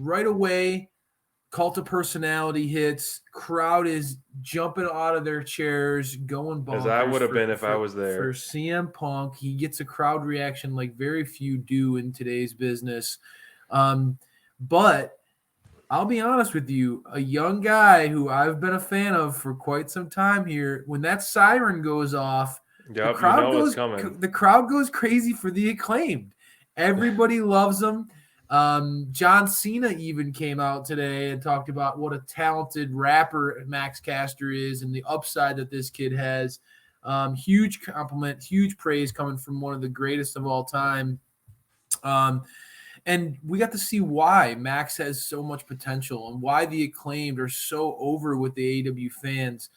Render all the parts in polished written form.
right away, Cult of Personality hits. Crowd is jumping out of their chairs, going bonkers. As I would have been if I was there. For CM Punk, he gets a crowd reaction like very few do in today's business. But I'll be honest with you, a young guy who I've been a fan of for quite some time here, when that siren goes off, the crowd goes crazy for the Acclaimed. Everybody loves them. John Cena even came out today and talked about what a talented rapper Max Caster is and the upside that this kid has. Huge compliment, huge praise coming from one of the greatest of all time. And we got to see why Max has so much potential and why the Acclaimed are so over with the AEW fans.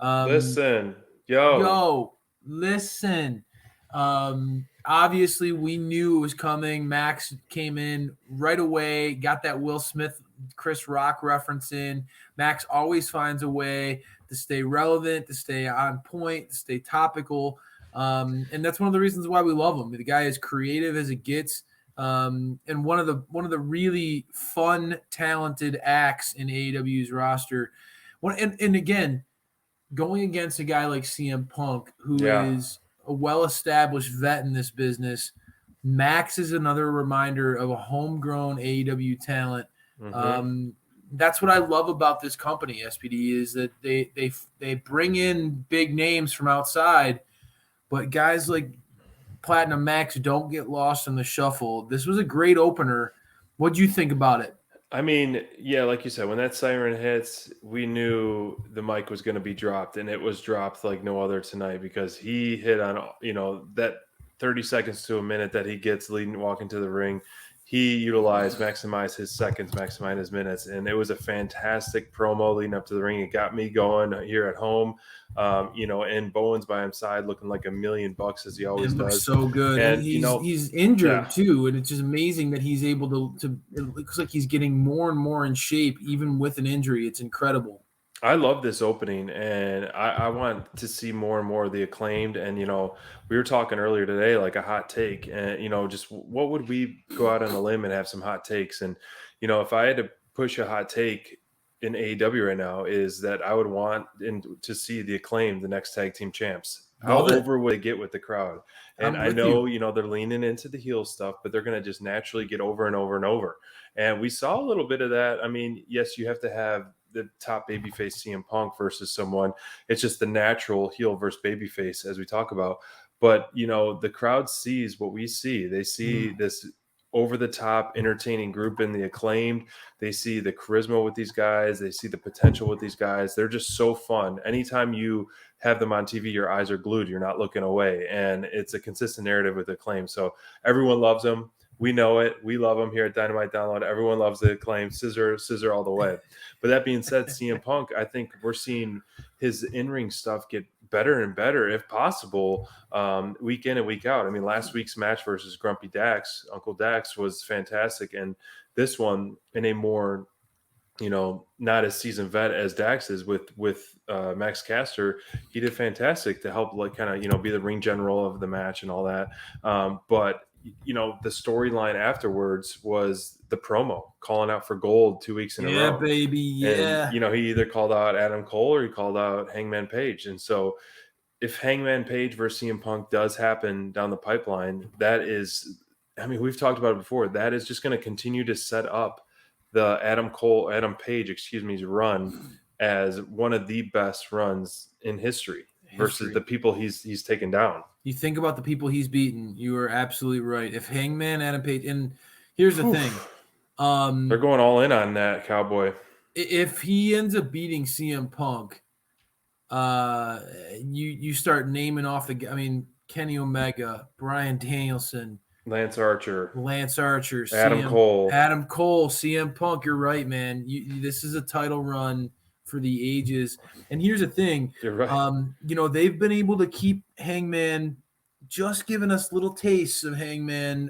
Listen. Obviously, we knew it was coming. Max came in right away, got that Will Smith, Chris Rock reference in. Max always finds a way to stay relevant, to stay on point, to stay topical. And that's one of the reasons why we love him. The guy is creative as it gets. And one of the really fun, talented acts in AEW's roster. And again, going against a guy like CM Punk, who is a well-established vet in this business, Max is another reminder of a homegrown AEW talent. Mm-hmm. That's what I love about this company, SPD, is that they bring in big names from outside, but guys like Platinum Max don't get lost in the shuffle. This was a great opener. What do you think about it? I mean, yeah, like you said, when that siren hits, we knew the mic was going to be dropped, and it was dropped like no other tonight because he hit on, that 30 seconds to a minute that he gets walking to the ring. He maximized his seconds, maximized his minutes, and it was a fantastic promo leading up to the ring. It got me going here at home, and Bowen's by his side looking like $1,000,000 as he always does. So good, and he's injured too, and it's just amazing that he's able to. It looks like he's getting more and more in shape, even with an injury. It's incredible. I love this opening, and I want to see more and more of the Acclaimed. And, we were talking earlier today, like a hot take, and, just what would we go out on a limb and have some hot takes? And, if I had to push a hot take in AEW right now, is that I would want to see the Acclaimed, the next tag team champs. How over would they get with the crowd? And I know, they're leaning into the heel stuff, but they're going to just naturally get over and over and over. And we saw a little bit of that. I mean, yes, you have to have the top babyface CM Punk versus someone. It's just the natural heel versus babyface as we talk about. But, the crowd sees what we see. They see this over-the-top entertaining group in the Acclaimed. They see the charisma with these guys. They see the potential with these guys. They're just so fun. Anytime you have them on TV, your eyes are glued. You're not looking away. And it's a consistent narrative with Acclaim. So everyone loves them. We know it. We love them here at Dynamite Download. Everyone loves the Acclaim. Scissor all the way. But that being said, CM Punk, I think we're seeing his in-ring stuff get better and better, if possible, week in and week out. I mean, last week's match versus Grumpy Dax, Uncle Dax, was fantastic. And this one, in a more, not as seasoned vet as Dax is with Max Caster, he did fantastic to help, like, kind of, be the ring general of the match and all that. But the storyline afterwards was the promo calling out for gold 2 weeks in a row. Yeah, baby. Yeah. And, he either called out Adam Cole or he called out Hangman Page. And so if Hangman Page versus CM Punk does happen down the pipeline, that is, I mean, we've talked about it before. That is just going to continue to set up the Adam Page's run as one of the best runs in history. Versus the people he's taken down. You think about the people he's beaten. You are absolutely right. If Hangman, Adam Page, and here's the thing, they're going all in on that cowboy. If he ends up beating CM Punk, you start naming off Kenny Omega, Bryan Danielson, Lance Archer, Adam Cole, CM Punk. You're right, man. This is a title run for the ages. And here's the thing, you're right. They've been able to keep Hangman, just giving us little tastes of Hangman.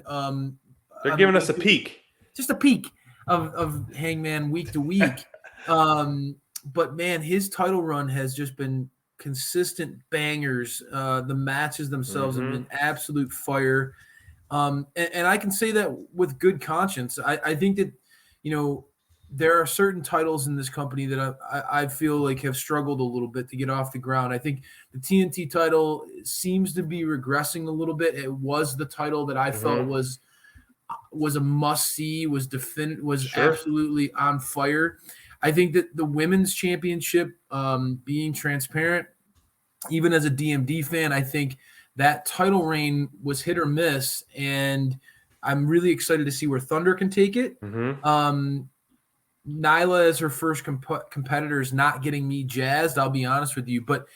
They're giving us a peek, just a peek of Hangman week to week. But man, his title run has just been consistent bangers. The matches themselves have been absolute fire. And I can say that with good conscience. I think that, there are certain titles in this company that I feel like have struggled a little bit to get off the ground. I think the TNT title seems to be regressing a little bit. It was the title that I felt Mhm. was a must see, was Sure. absolutely on fire. I think that the women's championship, being transparent, even as a DMD fan, I think that title reign was hit or miss, and I'm really excited to see where Thunder can take it. Mhm. Nyla as her first competitor is not getting me jazzed. I'll be honest with you, but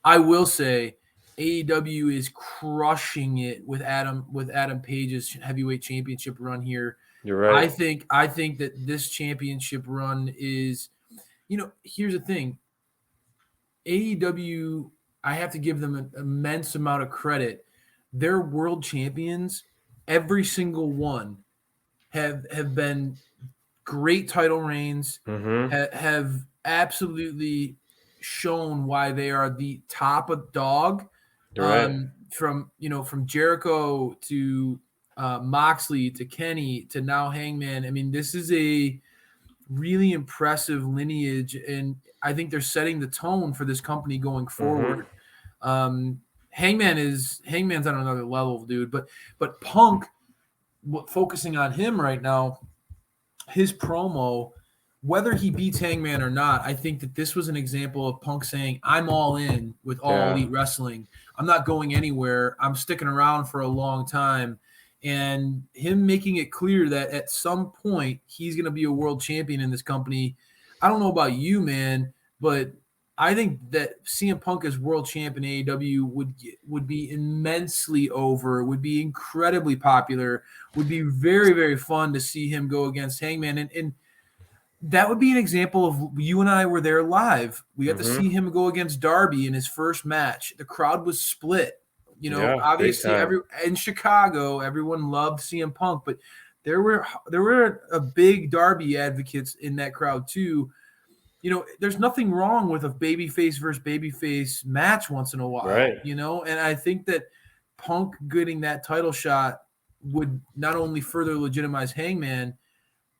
I will say AEW is crushing it with Adam Page's heavyweight championship run here. You're I right. think I think that this championship run is, here's the thing. AEW, I have to give them an immense amount of credit. Their world champions, every single one, have been great title reigns, Mhm. have absolutely shown why they are the top of dog. You're right. From Jericho to Moxley to Kenny to now Hangman. I mean, this is a really impressive lineage, and I think they're setting the tone for this company going Mhm. forward. Um, Hangman's on another level, dude. But Punk, focusing on him right now, his promo, whether he beats Hangman or not, I think that this was an example of Punk saying, "I'm all in with All Yeah. Elite Wrestling. I'm not going anywhere. I'm sticking around for a long time." And him making it clear that at some point he's going to be a world champion in this company. I don't know about you, man, but I think that CM Punk as world champ in AEW would be immensely over, would be incredibly popular, would be very, very fun to see him go against Hangman. And that would be an example of, you and I were there live. We got to see Mhm. him go against Darby in his first match. The crowd was split. Yeah, big Obviously, time. in Chicago, everyone loved CM Punk, but there were a big Darby advocates in that crowd too. There's nothing wrong with a babyface versus babyface match once in a while, Right. and I think that Punk getting that title shot would not only further legitimize Hangman,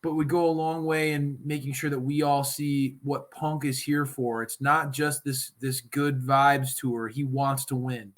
but would go a long way in making sure that we all see what Punk is here for. It's not just this good vibes tour. He wants to win.